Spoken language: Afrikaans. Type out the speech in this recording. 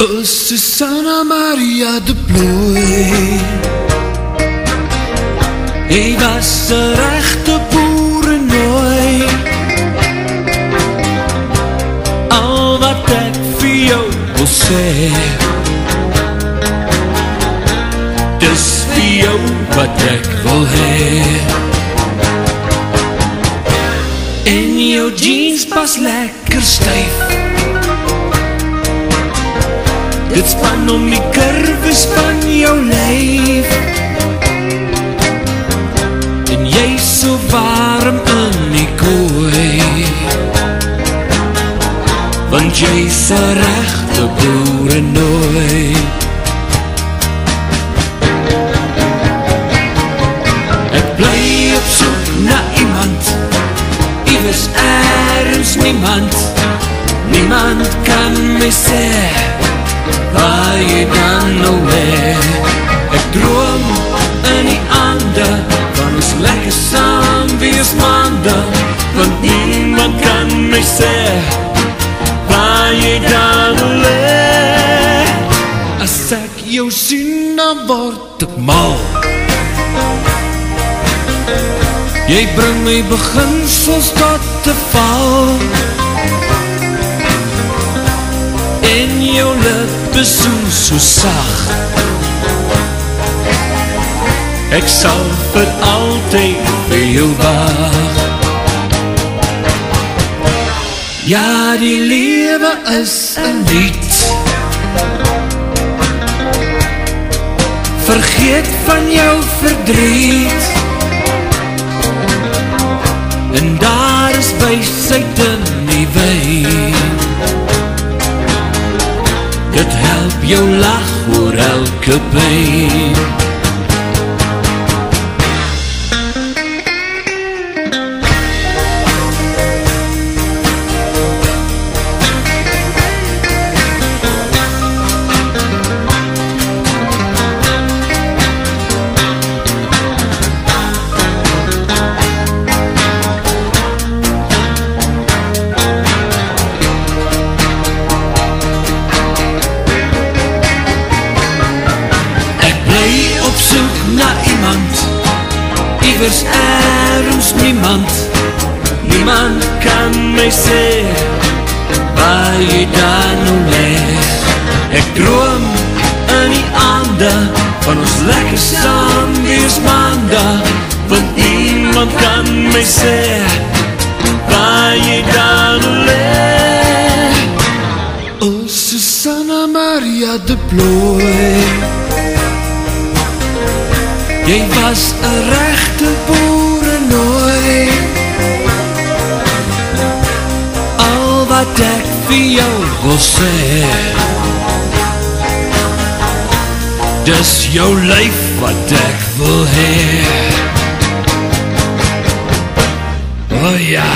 O Susanna Maria de Plooi, hy was 'n regte boerenooi. Al wat ek vir jou wil sê, dis vir jou wat ek wil hê. En jou jeans pas lekker styf, dit span om die kurves van jou lyf. En jy so warm in die kooi, want jy's 'n regte boerenooi. Ek bly op soek na iemand, iewers ergens niemand. Niemand kan my sê waar jy dan nou lê. Ek droom in die aande van ons lekker saam wees maande, want niemand kan my sê waar jy dan lê. As ek jou sien, dan word ek mal. Jy bring my beginsels tot te val, en jou lippe so sag. Ek sal vir altyd vir jou wag. Ja, die lewe is 'n lied, vergeet van jou verdriet, en daar is wysheid in die wyn. Dit help jou lag oor elke pyn. Iewers ergens niemand, niemand kan my sê waar jy dan nou lê. Ek droom in die aande van ons lekker saam wees maande, want niemand kan my sê waar jy dan lê. O Susanna Maria de Plooi, jy was 'n regte boerenooi. Al wat ek vir jou wil sê, dis jou lyf wat ek wil hê. Oh ja.